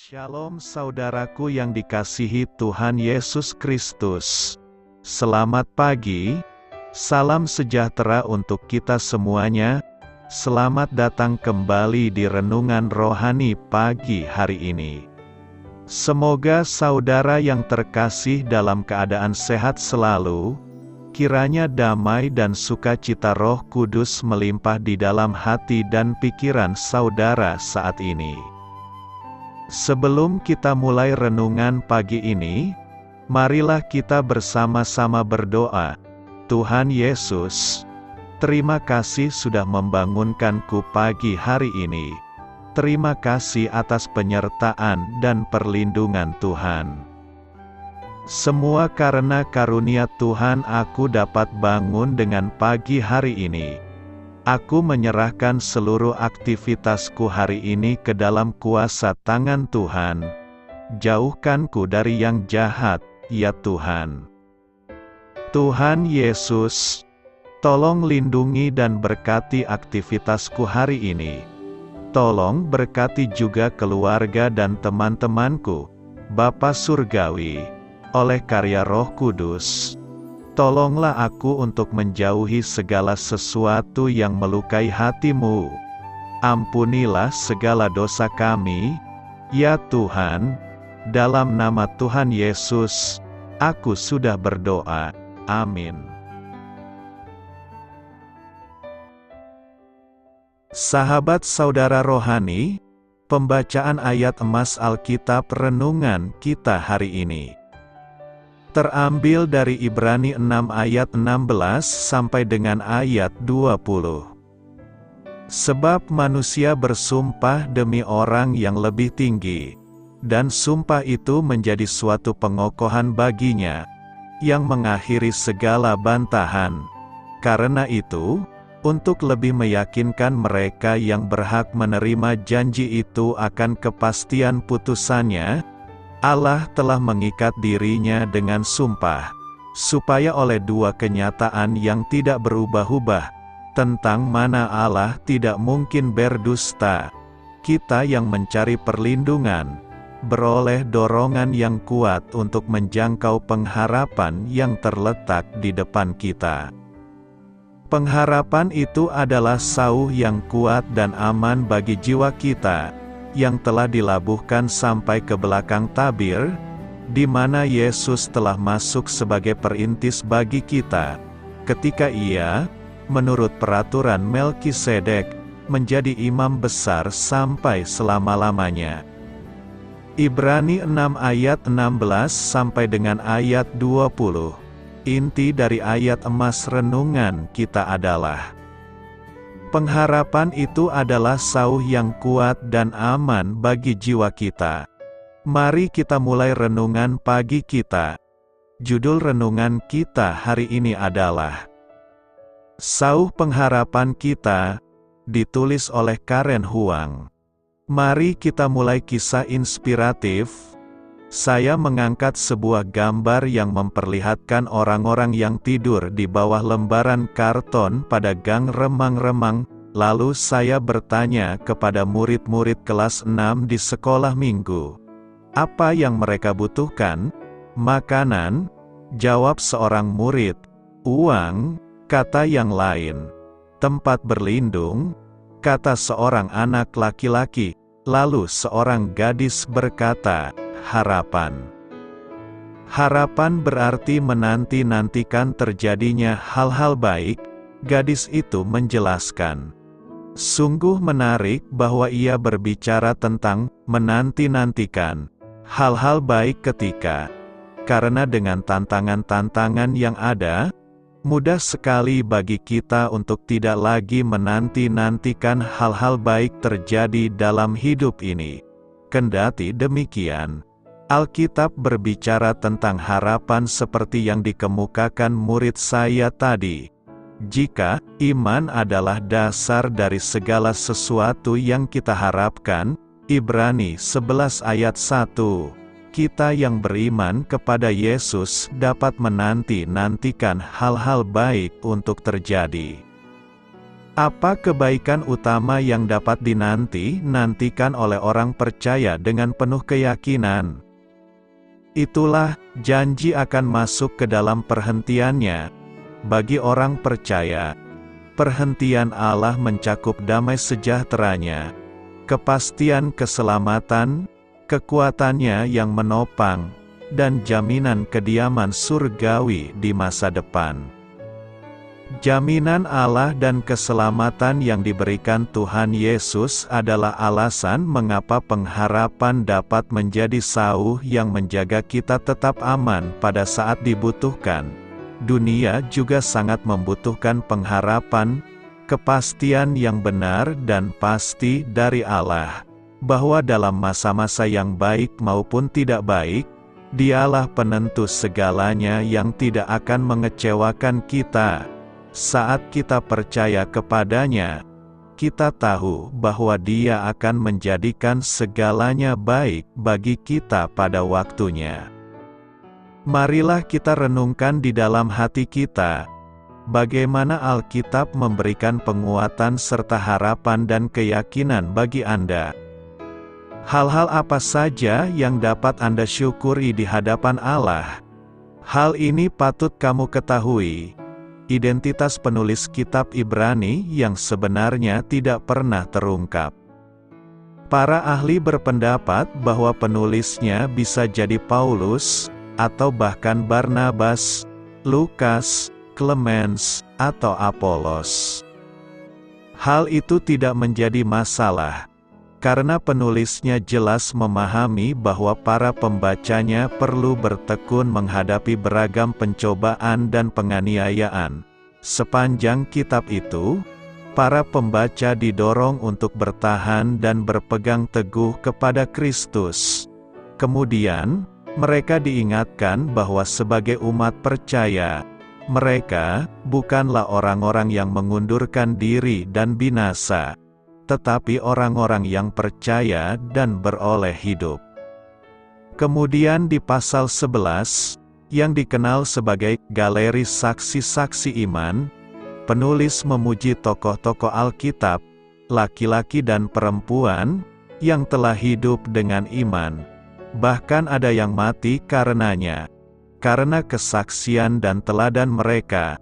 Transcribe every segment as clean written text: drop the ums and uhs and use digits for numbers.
Shalom saudaraku yang dikasihi Tuhan Yesus Kristus. Selamat pagi, salam sejahtera untuk kita semuanya. Selamat datang kembali di Renungan Rohani pagi hari ini. Semoga saudara yang terkasih dalam keadaan sehat selalu. Kiranya damai dan sukacita Roh Kudus melimpah di dalam hati dan pikiran saudara saat ini. Sebelum kita mulai renungan pagi ini, marilah kita bersama-sama berdoa. Tuhan Yesus, terima kasih sudah membangunkanku pagi hari ini. Terima kasih atas penyertaan dan perlindungan Tuhan. Semua karena karunia Tuhan aku dapat bangun dengan pagi hari ini. Aku menyerahkan seluruh aktivitasku hari ini ke dalam kuasa tangan Tuhan. Jauhkanku dari yang jahat, ya Tuhan. Tuhan Yesus, tolong lindungi dan berkati aktivitasku hari ini. Tolong berkati juga keluarga dan teman-temanku, Bapa Surgawi, oleh karya Roh Kudus. Tolonglah aku untuk menjauhi segala sesuatu yang melukai hati-Mu. Ampunilah segala dosa kami, ya Tuhan. Dalam nama Tuhan Yesus, aku sudah berdoa. Amin. Sahabat saudara rohani, pembacaan ayat emas Alkitab renungan kita hari ini terambil dari Ibrani 6 ayat 16 sampai dengan ayat 20. Sebab manusia bersumpah demi orang yang lebih tinggi, dan sumpah itu menjadi suatu pengokohan baginya, yang mengakhiri segala bantahan. Karena itu, untuk lebih meyakinkan mereka yang berhak menerima janji itu akan kepastian putusannya, Allah telah mengikat dirinya dengan sumpah, supaya oleh dua kenyataan yang tidak berubah-ubah, tentang mana Allah tidak mungkin berdusta, kita yang mencari perlindungan, beroleh dorongan yang kuat untuk menjangkau pengharapan yang terletak di depan kita. Pengharapan itu adalah sauh yang kuat dan aman bagi jiwa kita, yang telah dilabuhkan sampai ke belakang tabir, di mana Yesus telah masuk sebagai perintis bagi kita, ketika Ia, menurut peraturan Melkisedek, menjadi imam besar sampai selama-lamanya. Ibrani 6 ayat 16 sampai dengan ayat 20. Inti dari ayat emas renungan kita adalah pengharapan itu adalah sauh yang kuat dan aman bagi jiwa kita. Mari kita mulai renungan pagi kita. Judul renungan kita hari ini adalah Sauh Pengharapan Kita, ditulis oleh Karen Huang. Mari kita mulai kisah inspiratif. Saya mengangkat sebuah gambar yang memperlihatkan orang-orang yang tidur di bawah lembaran karton pada gang remang-remang, lalu saya bertanya kepada murid-murid kelas 6 di sekolah minggu. Apa yang mereka butuhkan? Makanan? Jawab seorang murid. Uang? Kata yang lain. Tempat berlindung? Kata seorang anak laki-laki. Lalu seorang gadis berkata, harapan. Harapan berarti menanti-nantikan terjadinya hal-hal baik, gadis itu menjelaskan. Sungguh menarik bahwa ia berbicara tentang menanti-nantikan hal-hal baik karena dengan tantangan-tantangan yang ada, mudah sekali bagi kita untuk tidak lagi menanti-nantikan hal-hal baik terjadi dalam hidup ini. Kendati demikian, Alkitab berbicara tentang harapan seperti yang dikemukakan murid saya tadi. Jika iman adalah dasar dari segala sesuatu yang kita harapkan, Ibrani 11 ayat 1, kita yang beriman kepada Yesus dapat menanti-nantikan hal-hal baik untuk terjadi. Apa kebaikan utama yang dapat dinantikan oleh orang percaya dengan penuh keyakinan? Itulah, janji akan masuk ke dalam perhentiannya. Bagi orang percaya, perhentian Allah mencakup damai sejahteranya, kepastian keselamatan, kekuatannya yang menopang, dan jaminan kediaman surgawi di masa depan. Jaminan Allah dan keselamatan yang diberikan Tuhan Yesus adalah alasan mengapa pengharapan dapat menjadi sauh yang menjaga kita tetap aman pada saat dibutuhkan. Dunia juga sangat membutuhkan pengharapan, kepastian yang benar dan pasti dari Allah, bahwa dalam masa-masa yang baik maupun tidak baik, Dialah penentu segalanya yang tidak akan mengecewakan kita. Saat kita percaya kepadanya, kita tahu bahwa Dia akan menjadikan segalanya baik bagi kita pada waktunya. Marilah kita renungkan di dalam hati kita, bagaimana Alkitab memberikan penguatan serta harapan dan keyakinan bagi Anda. Hal-hal apa saja yang dapat Anda syukuri di hadapan Allah? Hal ini patut kamu ketahui. Identitas penulis kitab Ibrani yang sebenarnya tidak pernah terungkap. Para ahli berpendapat bahwa penulisnya bisa jadi Paulus, atau bahkan Barnabas, Lukas, Clemens, atau Apolos. Hal itu tidak menjadi masalah, karena penulisnya jelas memahami bahwa para pembacanya perlu bertekun menghadapi beragam pencobaan dan penganiayaan. Sepanjang kitab itu, para pembaca didorong untuk bertahan dan berpegang teguh kepada Kristus. Kemudian, mereka diingatkan bahwa sebagai umat percaya, mereka bukanlah orang-orang yang mengundurkan diri dan binasa, tetapi orang-orang yang percaya dan beroleh hidup. Kemudian di pasal 11, yang dikenal sebagai galeri saksi-saksi iman, penulis memuji tokoh-tokoh Alkitab, laki-laki dan perempuan, yang telah hidup dengan iman. Bahkan ada yang mati karenanya. Karena kesaksian dan teladan mereka,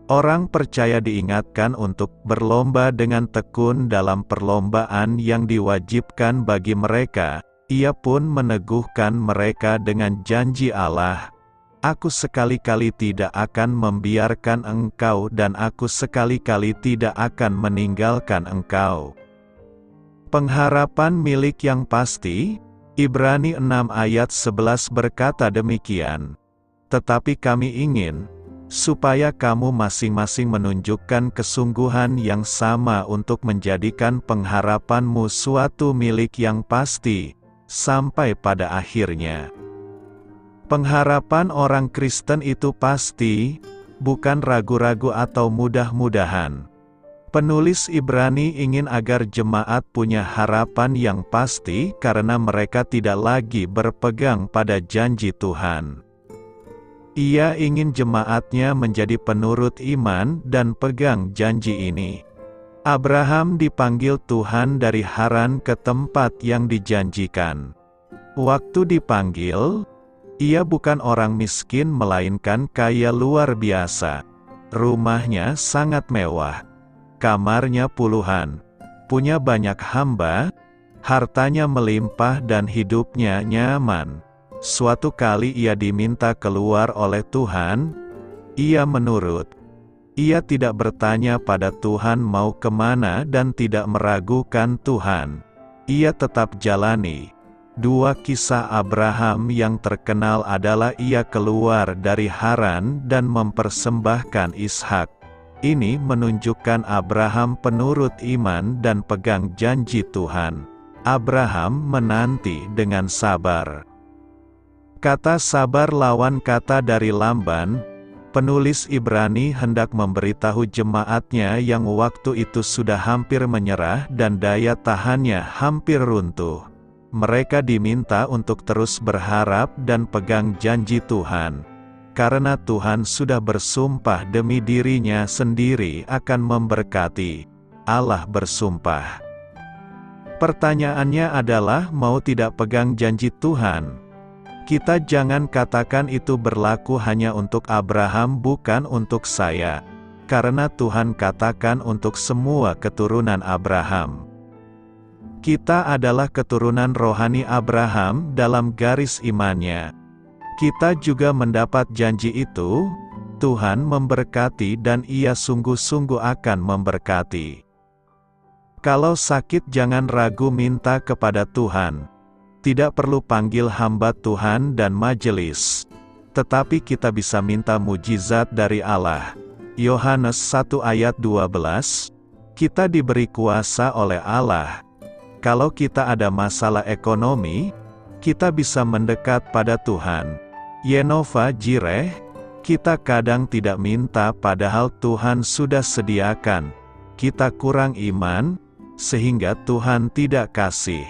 orang percaya diingatkan untuk berlomba dengan tekun dalam perlombaan yang diwajibkan bagi mereka. Ia pun meneguhkan mereka dengan janji Allah, "Aku sekali-kali tidak akan membiarkan engkau dan aku sekali-kali tidak akan meninggalkan engkau." Pengharapan milik yang pasti, Ibrani 6 ayat 11 berkata demikian, "Tetapi kami ingin supaya kamu masing-masing menunjukkan kesungguhan yang sama untuk menjadikan pengharapanmu suatu milik yang pasti, sampai pada akhirnya." Pengharapan orang Kristen itu pasti, bukan ragu-ragu atau mudah-mudahan. Penulis Ibrani ingin agar jemaat punya harapan yang pasti karena mereka tidak lagi berpegang pada janji Tuhan. Ia ingin jemaatnya menjadi penurut iman dan pegang janji ini. Abraham dipanggil Tuhan dari Haran ke tempat yang dijanjikan. Waktu dipanggil, ia bukan orang miskin melainkan kaya luar biasa. Rumahnya sangat mewah, kamarnya puluhan, punya banyak hamba, hartanya melimpah dan hidupnya nyaman. Suatu kali ia diminta keluar oleh Tuhan, ia menurut. Ia tidak bertanya pada Tuhan mau kemana dan tidak meragukan Tuhan. Ia tetap jalani. Dua kisah Abraham yang terkenal adalah ia keluar dari Haran dan mempersembahkan Ishak. Ini menunjukkan Abraham penurut iman dan pegang janji Tuhan. Abraham menanti dengan sabar. Kata sabar lawan kata dari Lamban, penulis Ibrani hendak memberitahu jemaatnya yang waktu itu sudah hampir menyerah dan daya tahannya hampir runtuh. Mereka diminta untuk terus berharap dan pegang janji Tuhan, karena Tuhan sudah bersumpah demi dirinya sendiri akan memberkati. Allah bersumpah. Pertanyaannya adalah, mau tidak pegang janji Tuhan? Kita jangan katakan itu berlaku hanya untuk Abraham, bukan untuk saya. Karena Tuhan katakan untuk semua keturunan Abraham. Kita adalah keturunan rohani Abraham dalam garis imannya. Kita juga mendapat janji itu. Tuhan memberkati dan Ia sungguh-sungguh akan memberkati. Kalau sakit jangan ragu minta kepada Tuhan. Tidak perlu panggil hamba Tuhan dan majelis. Tetapi kita bisa minta mujizat dari Allah. Yohanes 1 ayat 12, kita diberi kuasa oleh Allah. Kalau kita ada masalah ekonomi, kita bisa mendekat pada Tuhan. Yenova Jireh, kita kadang tidak minta padahal Tuhan sudah sediakan. Kita kurang iman, sehingga Tuhan tidak kasih.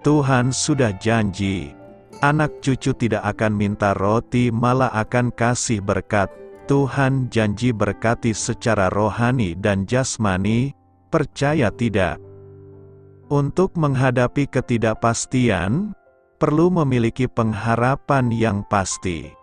Tuhan sudah janji. Anak cucu tidak akan minta roti, malah akan kasih berkat. Tuhan janji berkati secara rohani dan jasmani, percaya tidak? Untuk menghadapi ketidakpastian, perlu memiliki pengharapan yang pasti.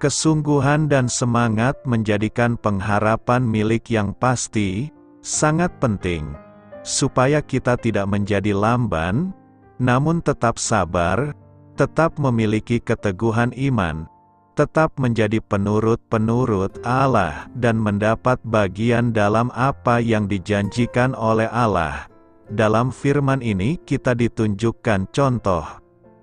Kesungguhan dan semangat menjadikan pengharapan milik yang pasti sangat penting. Supaya kita tidak menjadi lamban, namun tetap sabar, tetap memiliki keteguhan iman, tetap menjadi penurut-penurut Allah dan mendapat bagian dalam apa yang dijanjikan oleh Allah. Dalam firman ini kita ditunjukkan contoh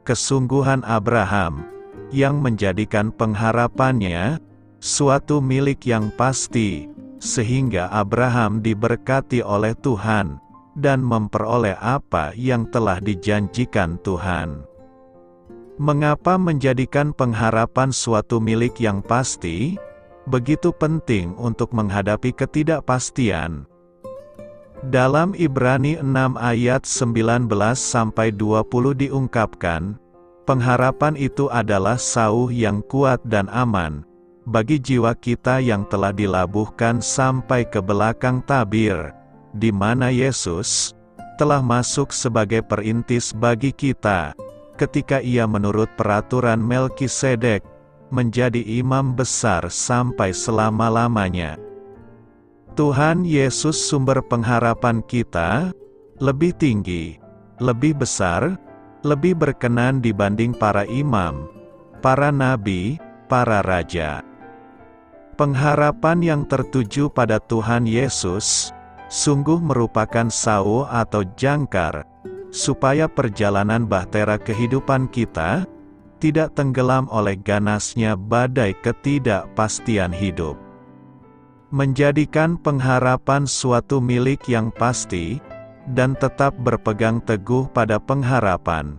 kesungguhan Abraham yang menjadikan pengharapannya suatu milik yang pasti, sehingga Abraham diberkati oleh Tuhan dan memperoleh apa yang telah dijanjikan Tuhan. Mengapa menjadikan pengharapan suatu milik yang pasti begitu penting untuk menghadapi ketidakpastian? Dalam Ibrani 6 ayat 19-20 diungkapkan, pengharapan itu adalah sauh yang kuat dan aman bagi jiwa kita yang telah dilabuhkan sampai ke belakang tabir, di mana Yesus telah masuk sebagai perintis bagi kita, ketika Ia menurut peraturan Melkisedek, menjadi imam besar sampai selama-lamanya. Tuhan Yesus sumber pengharapan kita, lebih tinggi, lebih besar, lebih berkenan dibanding para imam, para nabi, para raja. Pengharapan yang tertuju pada Tuhan Yesus, sungguh merupakan sauh atau jangkar, supaya perjalanan bahtera kehidupan kita, tidak tenggelam oleh ganasnya badai ketidakpastian hidup. Menjadikan pengharapan suatu milik yang pasti, dan tetap berpegang teguh pada pengharapan,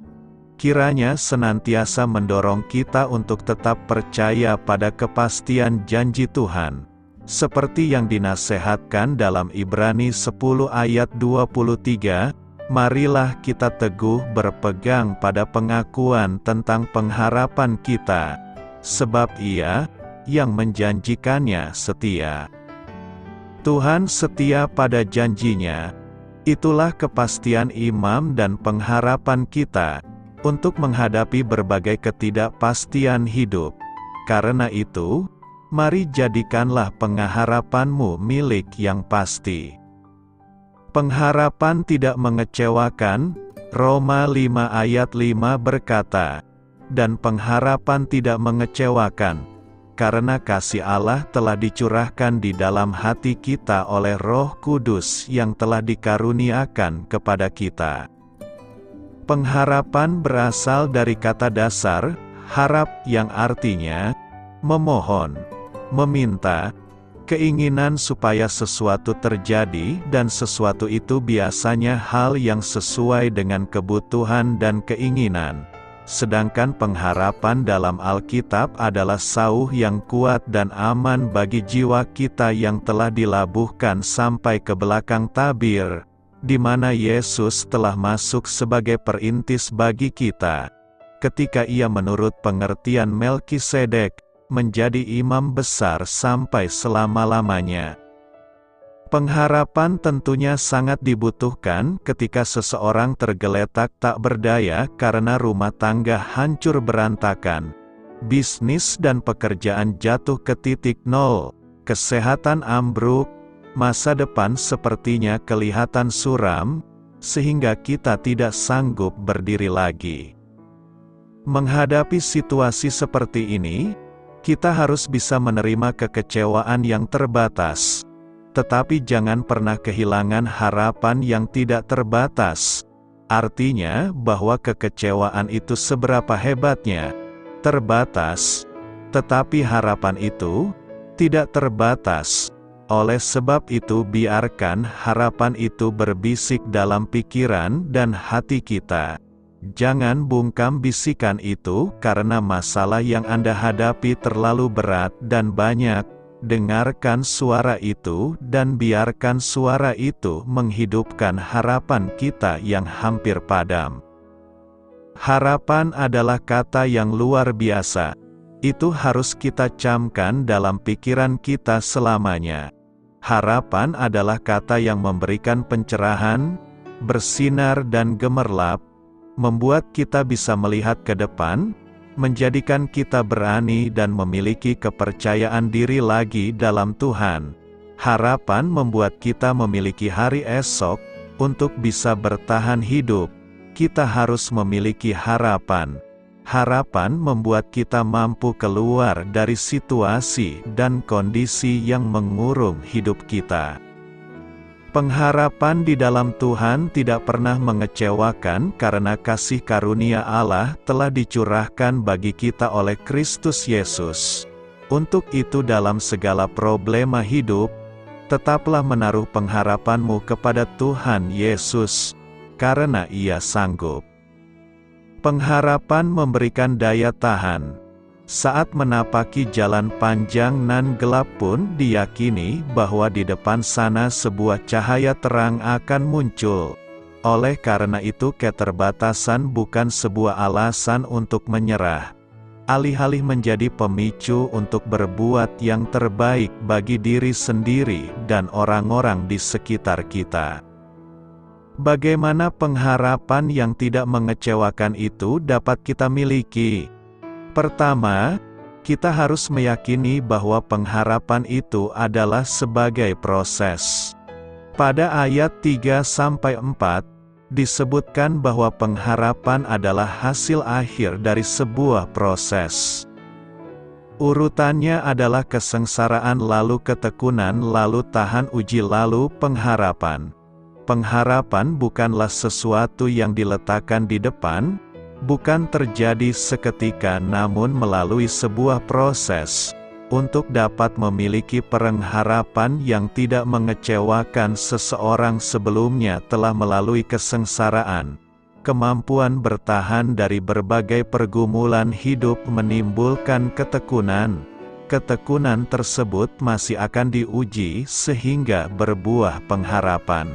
kiranya senantiasa mendorong kita untuk tetap percaya pada kepastian janji Tuhan. Seperti yang dinasehatkan dalam Ibrani 10 ayat 23, marilah kita teguh berpegang pada pengakuan tentang pengharapan kita, sebab Ia yang menjanjikannya setia. Tuhan setia pada janjinya. Itulah kepastian iman dan pengharapan kita untuk menghadapi berbagai ketidakpastian hidup. Karena itu, mari jadikanlah pengharapanmu milik yang pasti. Pengharapan tidak mengecewakan, Roma 5 ayat 5 berkata, dan pengharapan tidak mengecewakan, karena kasih Allah telah dicurahkan di dalam hati kita oleh Roh Kudus yang telah dikaruniakan kepada kita. Pengharapan berasal dari kata dasar, harap yang artinya, memohon, meminta, keinginan supaya sesuatu terjadi dan sesuatu itu biasanya hal yang sesuai dengan kebutuhan dan keinginan. Sedangkan pengharapan dalam Alkitab adalah sauh yang kuat dan aman bagi jiwa kita yang telah dilabuhkan sampai ke belakang tabir, di mana Yesus telah masuk sebagai perintis bagi kita, ketika Ia menurut pengertian Melkisedek, menjadi imam besar sampai selama-lamanya. Pengharapan tentunya sangat dibutuhkan ketika seseorang tergeletak tak berdaya karena rumah tangga hancur berantakan, bisnis dan pekerjaan jatuh ke titik nol, kesehatan ambruk, masa depan sepertinya kelihatan suram, sehingga kita tidak sanggup berdiri lagi. Menghadapi situasi seperti ini, kita harus bisa menerima kekecewaan yang terbatas. Tetapi jangan pernah kehilangan harapan yang tidak terbatas. Artinya bahwa kekecewaan itu seberapa hebatnya, terbatas. Tetapi harapan itu tidak terbatas. Oleh sebab itu biarkan harapan itu berbisik dalam pikiran dan hati kita. Jangan bungkam bisikan itu karena masalah yang Anda hadapi terlalu berat dan banyak. Dengarkan suara itu dan biarkan suara itu menghidupkan harapan kita yang hampir padam. Harapan adalah kata yang luar biasa. Itu harus kita camkan dalam pikiran kita selamanya. Harapan adalah kata yang memberikan pencerahan, bersinar dan gemerlap, membuat kita bisa melihat ke depan, menjadikan kita berani dan memiliki kepercayaan diri lagi dalam Tuhan. Harapan membuat kita memiliki hari esok, untuk bisa bertahan hidup, kita harus memiliki harapan. Harapan membuat kita mampu keluar dari situasi dan kondisi yang mengurung hidup kita. Pengharapan di dalam Tuhan tidak pernah mengecewakan karena kasih karunia Allah telah dicurahkan bagi kita oleh Kristus Yesus. Untuk itu dalam segala problema hidup, tetaplah menaruh pengharapanmu kepada Tuhan Yesus, karena Ia sanggup. Pengharapan memberikan daya tahan. Saat menapaki jalan panjang nan gelap pun diyakini bahwa di depan sana sebuah cahaya terang akan muncul. Oleh karena itu keterbatasan bukan sebuah alasan untuk menyerah. Alih-alih menjadi pemicu untuk berbuat yang terbaik bagi diri sendiri dan orang-orang di sekitar kita. Bagaimana pengharapan yang tidak mengecewakan itu dapat kita miliki? Pertama, kita harus meyakini bahwa pengharapan itu adalah sebagai proses. Pada ayat 3-4, disebutkan bahwa pengharapan adalah hasil akhir dari sebuah proses. Urutannya adalah kesengsaraan lalu ketekunan lalu tahan uji lalu pengharapan. Pengharapan bukanlah sesuatu yang diletakkan di depan, bukan terjadi seketika namun melalui sebuah proses, untuk dapat memiliki pengharapan yang tidak mengecewakan. Seseorang sebelumnya telah melalui kesengsaraan, kemampuan bertahan dari berbagai pergumulan hidup menimbulkan ketekunan. Ketekunan tersebut masih akan diuji sehingga berbuah pengharapan.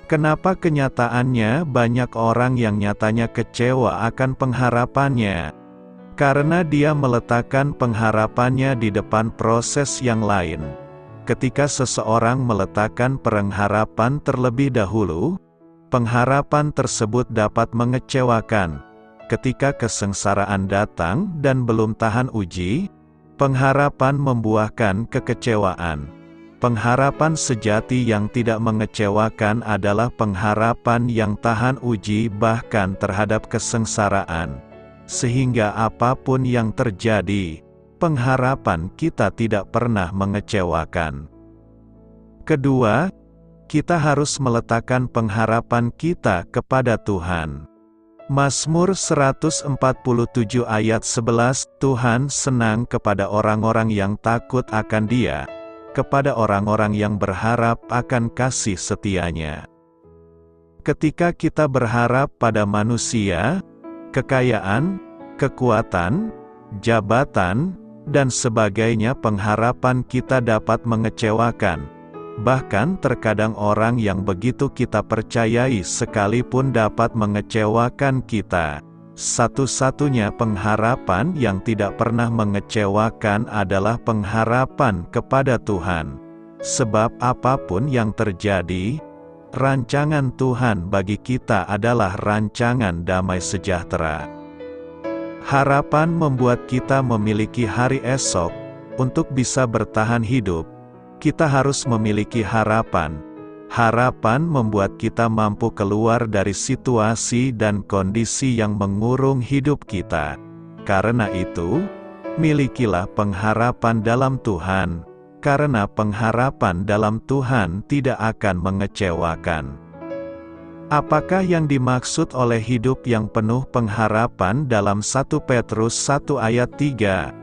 Kenapa kenyataannya banyak orang yang nyatanya kecewa akan pengharapannya? Karena dia meletakkan pengharapannya di depan proses yang lain. Ketika seseorang meletakkan pengharapan terlebih dahulu, pengharapan tersebut dapat mengecewakan. Ketika kesengsaraan datang dan belum tahan uji, pengharapan membuahkan kekecewaan. Pengharapan sejati yang tidak mengecewakan adalah pengharapan yang tahan uji bahkan terhadap kesengsaraan. Sehingga apapun yang terjadi, pengharapan kita tidak pernah mengecewakan. Kedua, kita harus meletakkan pengharapan kita kepada Tuhan. Mazmur 147 ayat 11, Tuhan senang kepada orang-orang yang takut akan Dia, kepada orang-orang yang berharap akan kasih setianya. Ketika kita berharap pada manusia, kekayaan, kekuatan, jabatan, dan sebagainya, pengharapan kita dapat mengecewakan. Bahkan terkadang orang yang begitu kita percayai sekalipun dapat mengecewakan kita. Satu-satunya pengharapan yang tidak pernah mengecewakan adalah pengharapan kepada Tuhan. Sebab apapun yang terjadi, rancangan Tuhan bagi kita adalah rancangan damai sejahtera. Harapan membuat kita memiliki hari esok. Untuk bisa bertahan hidup, kita harus memiliki harapan. Harapan membuat kita mampu keluar dari situasi dan kondisi yang mengurung hidup kita. Karena itu, milikilah pengharapan dalam Tuhan, karena pengharapan dalam Tuhan tidak akan mengecewakan. Apakah yang dimaksud oleh hidup yang penuh pengharapan dalam 1 Petrus 1 ayat 3?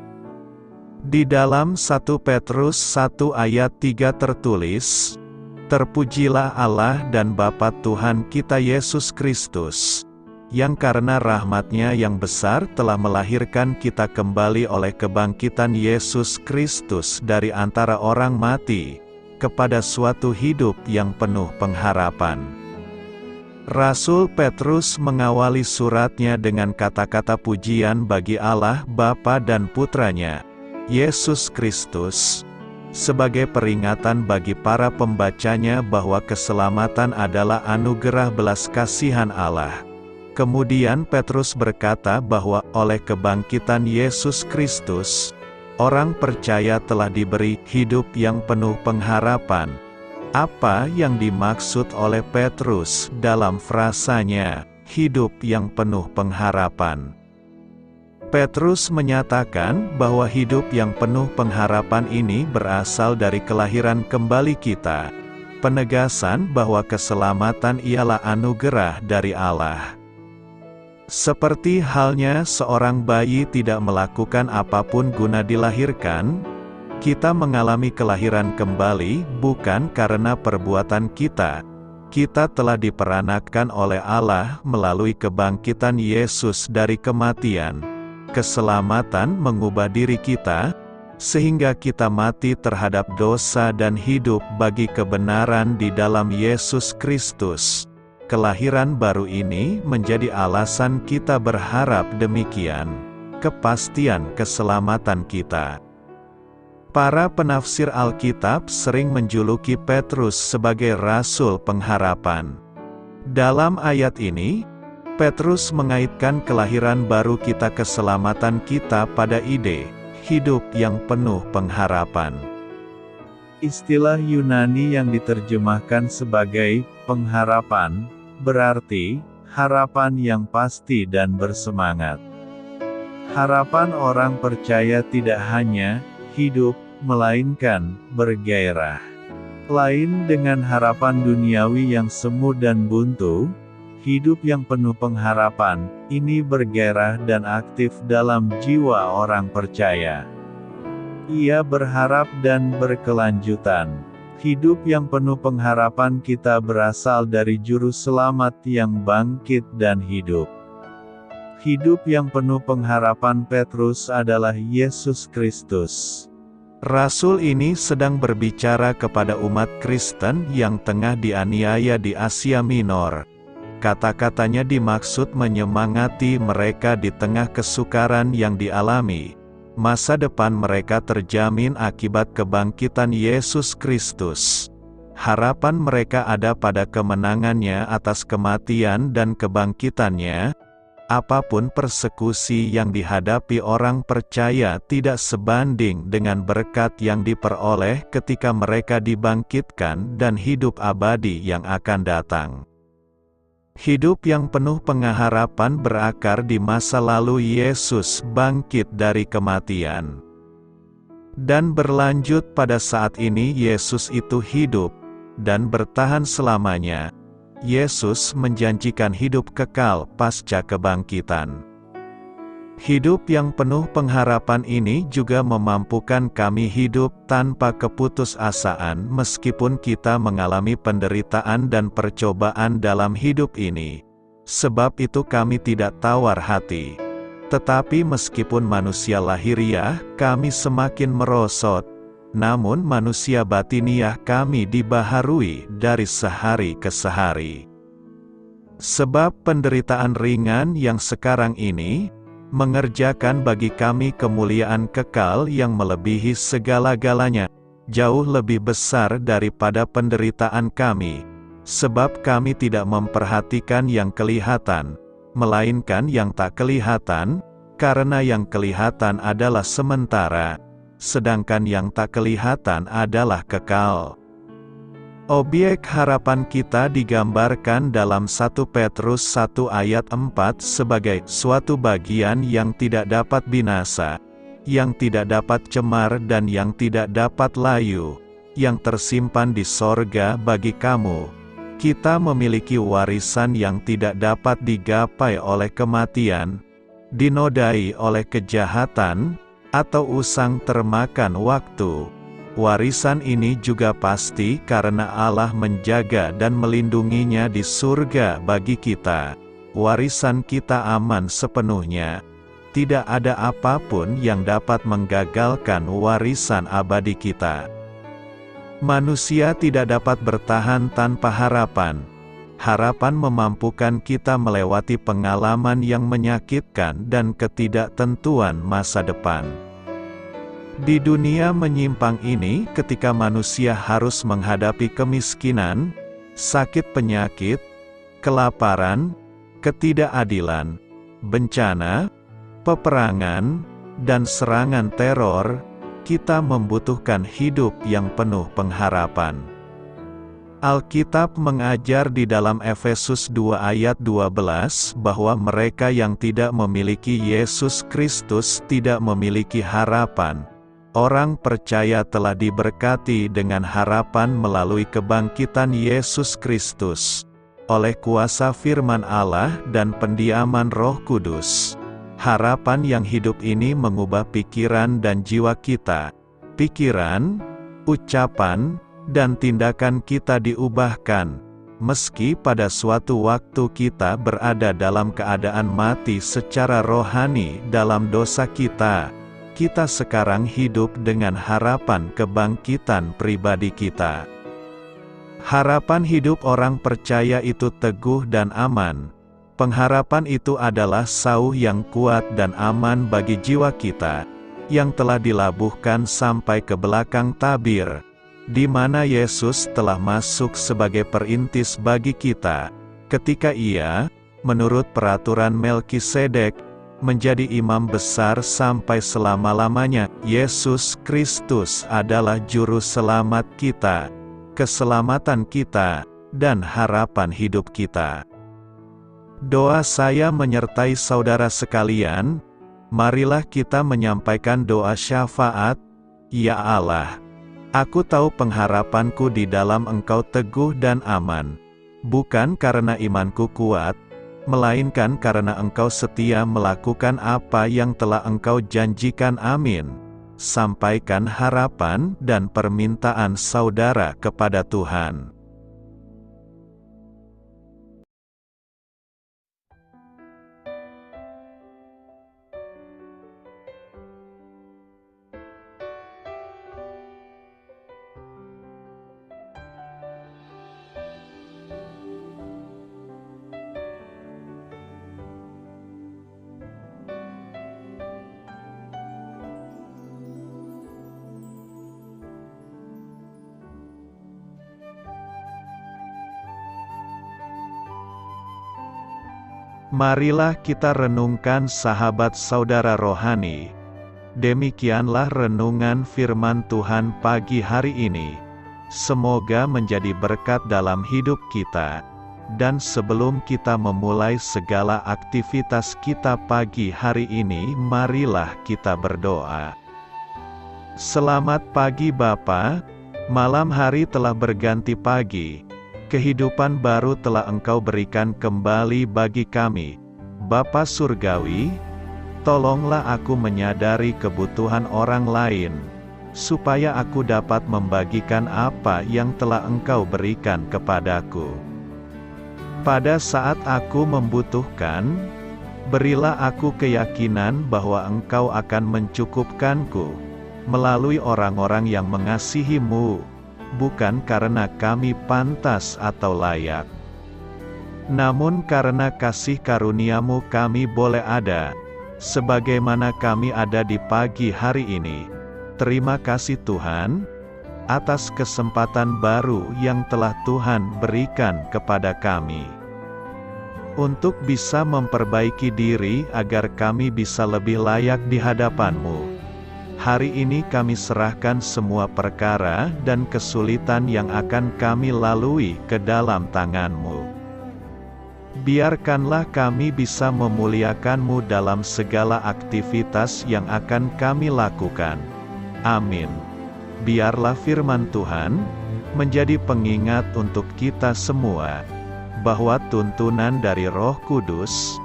Di dalam 1 Petrus 1 ayat 3 tertulis, "Terpujilah Allah dan Bapa Tuhan kita Yesus Kristus, yang karena rahmat-Nya yang besar telah melahirkan kita kembali oleh kebangkitan Yesus Kristus dari antara orang mati, kepada suatu hidup yang penuh pengharapan." Rasul Petrus mengawali suratnya dengan kata-kata pujian bagi Allah Bapa dan Putranya, Yesus Kristus, sebagai peringatan bagi para pembacanya bahwa keselamatan adalah anugerah belas kasihan Allah. Kemudian Petrus berkata bahwa oleh kebangkitan Yesus Kristus, orang percaya telah diberi hidup yang penuh pengharapan. Apa yang dimaksud oleh Petrus dalam frasanya, hidup yang penuh pengharapan? Petrus menyatakan bahwa hidup yang penuh pengharapan ini berasal dari kelahiran kembali kita, penegasan bahwa keselamatan ialah anugerah dari Allah. Seperti halnya seorang bayi tidak melakukan apapun guna dilahirkan, kita mengalami kelahiran kembali bukan karena perbuatan kita. Kita telah diperanakkan oleh Allah melalui kebangkitan Yesus dari kematian. Keselamatan mengubah diri kita, sehingga kita mati terhadap dosa dan hidup bagi kebenaran di dalam Yesus Kristus. Kelahiran baru ini menjadi alasan kita berharap demikian, kepastian keselamatan kita. Para penafsir Alkitab sering menjuluki Petrus sebagai rasul pengharapan. Dalam ayat ini, Petrus mengaitkan kelahiran baru kita keselamatan kita pada ide, hidup yang penuh pengharapan. Istilah Yunani yang diterjemahkan sebagai pengharapan, berarti harapan yang pasti dan bersemangat. Harapan orang percaya tidak hanya hidup, melainkan bergairah. Lain dengan harapan duniawi yang semu dan buntu, hidup yang penuh pengharapan ini bergairah dan aktif dalam jiwa orang percaya. Ia berharap dan berkelanjutan. Hidup yang penuh pengharapan kita berasal dari Juru Selamat yang bangkit dan hidup. Hidup yang penuh pengharapan Petrus adalah Yesus Kristus. Rasul ini sedang berbicara kepada umat Kristen yang tengah dianiaya di Asia Minor. Kata-katanya dimaksud menyemangati mereka di tengah kesukaran yang dialami. Masa depan mereka terjamin akibat kebangkitan Yesus Kristus. Harapan mereka ada pada kemenangannya atas kematian dan kebangkitannya. Apapun persekusi yang dihadapi orang percaya tidak sebanding dengan berkat yang diperoleh ketika mereka dibangkitkan dan hidup abadi yang akan datang. Hidup yang penuh pengharapan berakar di masa lalu Yesus bangkit dari kematian. Dan berlanjut pada saat ini Yesus itu hidup, dan bertahan selamanya. Yesus menjanjikan hidup kekal pasca kebangkitan. Hidup yang penuh pengharapan ini juga memampukan kami hidup tanpa keputusasaan meskipun kita mengalami penderitaan dan percobaan dalam hidup ini. Sebab itu kami tidak tawar hati. Tetapi meskipun manusia lahiriah kami semakin merosot, namun manusia batiniah kami dibaharui dari sehari ke sehari. Sebab penderitaan ringan yang sekarang ini, mengerjakan bagi kami kemuliaan kekal yang melebihi segala-galanya, jauh lebih besar daripada penderitaan kami, sebab kami tidak memperhatikan yang kelihatan, melainkan yang tak kelihatan, karena yang kelihatan adalah sementara, sedangkan yang tak kelihatan adalah kekal. Objek harapan kita digambarkan dalam 1 Petrus 1 ayat 4 sebagai suatu bagian yang tidak dapat binasa, yang tidak dapat cemar dan yang tidak dapat layu, yang tersimpan di sorga bagi kamu. Kita memiliki warisan yang tidak dapat digapai oleh kematian, dinodai oleh kejahatan, atau usang termakan waktu. Warisan ini juga pasti karena Allah menjaga dan melindunginya di surga bagi kita. Warisan kita aman sepenuhnya. Tidak ada apapun yang dapat menggagalkan warisan abadi kita. Manusia tidak dapat bertahan tanpa harapan. Harapan memampukan kita melewati pengalaman yang menyakitkan dan ketidaktentuan masa depan. Di dunia menyimpang ini, ketika manusia harus menghadapi kemiskinan, sakit penyakit, kelaparan, ketidakadilan, bencana, peperangan, dan serangan teror, kita membutuhkan hidup yang penuh pengharapan. Alkitab mengajar di dalam Efesus 2 ayat 12 bahwa mereka yang tidak memiliki Yesus Kristus tidak memiliki harapan. Orang percaya telah diberkati dengan harapan melalui kebangkitan Yesus Kristus, oleh kuasa firman Allah dan pendiaman Roh Kudus. Harapan yang hidup ini mengubah pikiran dan jiwa kita. Pikiran, ucapan, dan tindakan kita diubahkan, meski pada suatu waktu kita berada dalam keadaan mati secara rohani dalam dosa kita. Kita sekarang hidup dengan harapan kebangkitan pribadi kita. Harapan hidup orang percaya itu teguh dan aman. Pengharapan itu adalah sauh yang kuat dan aman bagi jiwa kita, yang telah dilabuhkan sampai ke belakang tabir, di mana Yesus telah masuk sebagai perintis bagi kita, ketika Ia, menurut peraturan Melkisedek, menjadi imam besar sampai selama-lamanya. Yesus Kristus adalah juru selamat kita, keselamatan kita, dan harapan hidup kita. Doa saya menyertai saudara sekalian. Marilah kita menyampaikan doa syafaat. Ya Allah, aku tahu pengharapanku di dalam Engkau teguh dan aman, bukan karena imanku kuat, melainkan karena Engkau setia melakukan apa yang telah Engkau janjikan. Amin. Sampaikan harapan dan permintaan saudara kepada Tuhan. Marilah kita renungkan sahabat saudara rohani. Demikianlah renungan firman Tuhan pagi hari ini. Semoga menjadi berkat dalam hidup kita. Dan sebelum kita memulai segala aktivitas kita pagi hari ini, marilah kita berdoa. Selamat pagi Bapa, malam hari telah berganti pagi. Kehidupan baru telah Engkau berikan kembali bagi kami. Bapa Surgawi, tolonglah aku menyadari kebutuhan orang lain, supaya aku dapat membagikan apa yang telah Engkau berikan kepadaku. Pada saat aku membutuhkan, berilah aku keyakinan bahwa Engkau akan mencukupkanku, melalui orang-orang yang mengasihi-Mu, bukan karena kami pantas atau layak, namun karena kasih karunia-Mu kami boleh ada, sebagaimana kami ada di pagi hari ini. Terima kasih Tuhan. atas kesempatan baru yang telah Tuhan berikan kepada kami. Untuk bisa memperbaiki diri agar kami bisa lebih layak di hadapan-Mu. Hari ini kami serahkan semua perkara dan kesulitan yang akan kami lalui ke dalam tangan-Mu. Biarkanlah kami bisa memuliakan-Mu dalam segala aktivitas yang akan kami lakukan. Amin. Biarlah firman Tuhan menjadi pengingat untuk kita semua, bahwa tuntunan dari Roh Kudus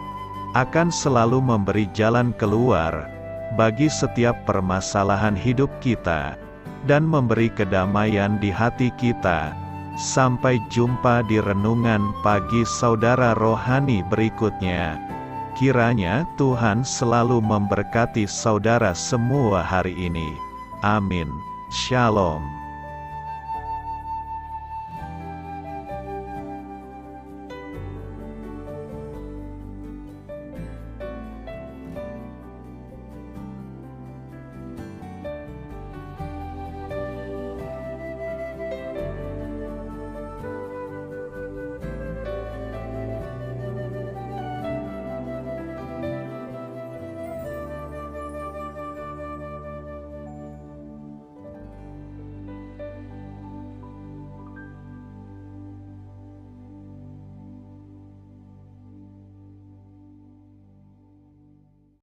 akan selalu memberi jalan keluar bagi setiap permasalahan hidup kita, dan memberi kedamaian di hati kita. Sampai jumpa di renungan pagi saudara rohani berikutnya. Kiranya Tuhan selalu memberkati saudara semua hari ini. Amin. Shalom.